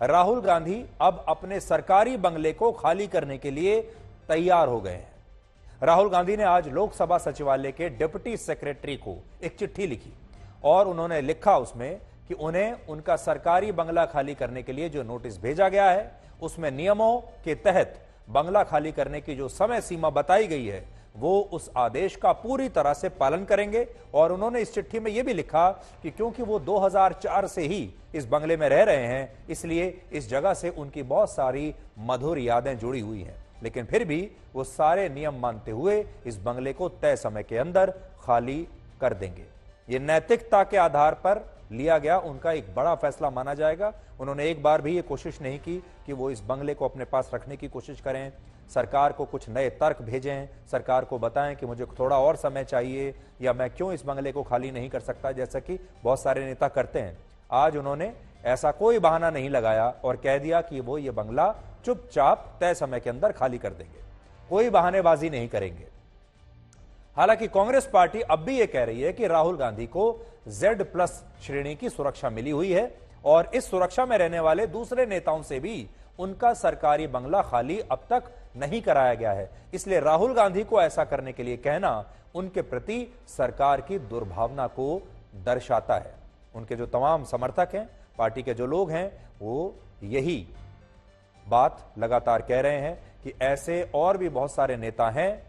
राहुल गांधी अब अपने सरकारी बंगले को खाली करने के लिए तैयार हो गए हैं। राहुल गांधी ने आज लोकसभा सचिवालय के डिप्टी सेक्रेटरी को एक चिट्ठी लिखी और उन्होंने लिखा उसमें कि उन्हें उनका सरकारी बंगला खाली करने के लिए जो नोटिस भेजा गया है उसमें नियमों के तहत बंगला खाली करने की जो समय सीमा बताई गई है वो उस आदेश का पूरी तरह से पालन करेंगे। और उन्होंने इस चिट्ठी में यह भी लिखा कि क्योंकि वो 2004 से ही इस बंगले में रह रहे हैं इसलिए इस जगह से उनकी बहुत सारी मधुर यादें जुड़ी हुई हैं, लेकिन फिर भी वो सारे नियम मानते हुए इस बंगले को तय समय के अंदर खाली कर देंगे। ये नैतिकता के आधार पर लिया गया उनका एक बड़ा फैसला माना जाएगा। उन्होंने एक बार भी ये कोशिश नहीं की कि वो इस बंगले को अपने पास रखने की कोशिश करें, सरकार को कुछ नए तर्क भेजें, सरकार को बताएं कि मुझे थोड़ा और समय चाहिए या मैं क्यों इस बंगले को खाली नहीं कर सकता, जैसा कि बहुत सारे नेता करते हैं। आज उन्होंने ऐसा कोई बहाना नहीं लगाया और कह दिया कि वो ये बंगला चुपचाप तय समय के अंदर खाली कर देंगे, कोई बहानेबाजी नहीं करेंगे। हालांकि कांग्रेस पार्टी अब भी यह कह रही है कि राहुल गांधी को Z+ श्रेणी की सुरक्षा मिली हुई है और इस सुरक्षा में रहने वाले दूसरे नेताओं से भी उनका सरकारी बंगला खाली अब तक नहीं कराया गया है। इसलिए राहुल गांधी को ऐसा करने के लिए कहना उनके प्रति सरकार की दुर्भावना को दर्शाता है। उनके जो तमाम समर्थक हैं, पार्टी के जो लोग हैं, वो यही बात लगातार कह रहे हैं कि ऐसे और भी बहुत सारे नेता हैं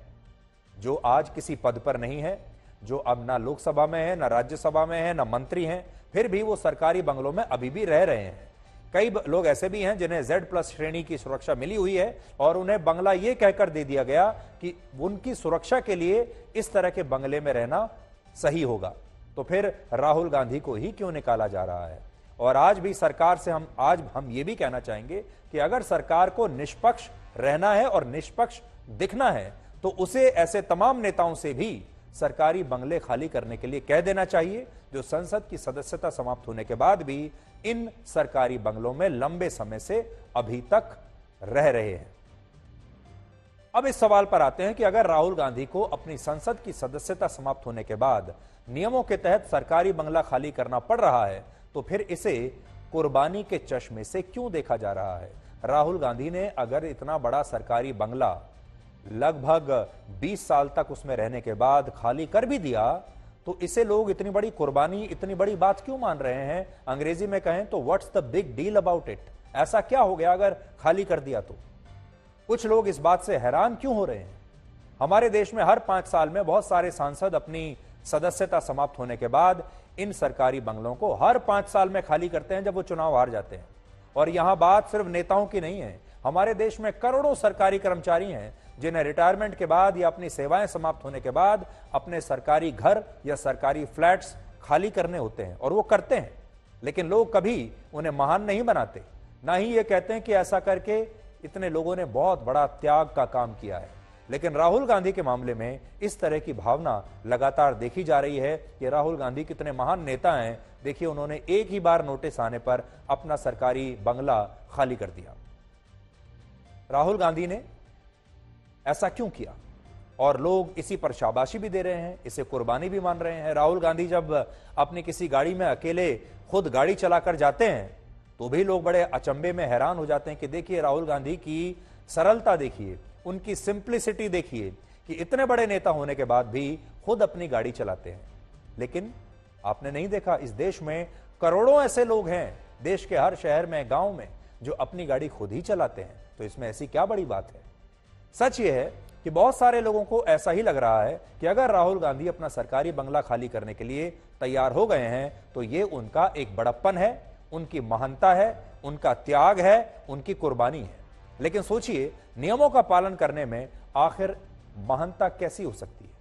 जो आज किसी पद पर नहीं है, जो अब ना लोकसभा में है, ना राज्यसभा में है, ना मंत्री हैं, फिर भी वो सरकारी बंगलों में अभी भी रह रहे हैं। कई लोग ऐसे भी हैं जिन्हें Z+ श्रेणी की सुरक्षा मिली हुई है और उन्हें बंगला ये कहकर दे दिया गया कि उनकी सुरक्षा के लिए इस तरह के बंगले में रहना सही होगा। तो फिर राहुल गांधी को ही क्यों निकाला जा रहा है? और आज भी सरकार से हम ये भी कहना चाहेंगे कि अगर सरकार को निष्पक्ष रहना है और निष्पक्ष दिखना है तो उसे ऐसे तमाम नेताओं से भी सरकारी बंगले खाली करने के लिए कह देना चाहिए जो संसद की सदस्यता समाप्त होने के बाद भी इन सरकारी बंगलों में लंबे समय से अभी तक रह रहे हैं। अब इस सवाल पर आते हैं कि अगर राहुल गांधी को अपनी संसद की सदस्यता समाप्त होने के बाद नियमों के तहत सरकारी बंगला खाली करना पड़ रहा है तो फिर इसे कुर्बानी के चश्मे से क्यों देखा जा रहा है? राहुल गांधी ने अगर इतना बड़ा सरकारी बंगला लगभग 20 साल तक उसमें रहने के बाद खाली कर भी दिया तो इसे लोग इतनी बड़ी कुर्बानी, इतनी बड़ी बात क्यों मान रहे हैं? अंग्रेजी में कहें तो what's the big deal about it? ऐसा क्या हो गया अगर खाली कर दिया तो? कुछ लोग इस बात से हैरान क्यों हो रहे हैं? हमारे देश में हर 5 साल में बहुत सारे सांसद अपनी सदस्यता समाप्त होने के बाद इन सरकारी बंगलों को हर 5 साल में खाली करते हैं जब वो चुनाव हार जाते हैं। और यहां बात सिर्फ नेताओं की नहीं है, हमारे देश में करोड़ों सरकारी कर्मचारी हैं जिन्हें रिटायरमेंट के बाद या अपनी सेवाएं समाप्त होने के बाद अपने सरकारी घर या सरकारी फ्लैट्स खाली करने होते हैं और वो करते हैं, लेकिन लोग कभी उन्हें महान नहीं बनाते, ना ही ये कहते हैं कि ऐसा करके इतने लोगों ने बहुत बड़ा त्याग का काम किया है। लेकिन राहुल गांधी के मामले में इस तरह की भावना लगातार देखी जा रही है कि राहुल गांधी कितने महान नेता हैं। देखिए, उन्होंने एक ही बार नोटिस आने पर अपना सरकारी बंगला खाली कर दिया। राहुल गांधी ने ऐसा क्यों किया और लोग इसी पर शाबाशी भी दे रहे हैं, इसे कुर्बानी भी मान रहे हैं। राहुल गांधी जब अपनी किसी गाड़ी में अकेले खुद गाड़ी चलाकर जाते हैं तो भी लोग बड़े अचंभे में हैरान हो जाते हैं कि देखिए राहुल गांधी की सरलता देखिए, उनकी सिंप्लिसिटी देखिए कि इतने बड़े नेता होने के बाद भी खुद अपनी गाड़ी चलाते हैं। लेकिन आपने नहीं देखा, इस देश में करोड़ों ऐसे लोग हैं, देश के हर शहर में, गांव में, जो अपनी गाड़ी खुद ही चलाते हैं। तो इसमें ऐसी क्या बड़ी बात है? सच यह है कि बहुत सारे लोगों को ऐसा ही लग रहा है कि अगर राहुल गांधी अपना सरकारी बंगला खाली करने के लिए तैयार हो गए हैं तो यह उनका एक बड़प्पन है, उनकी महानता है, उनका त्याग है, उनकी कुर्बानी है। लेकिन सोचिए, नियमों का पालन करने में आखिर महानता कैसी हो सकती है?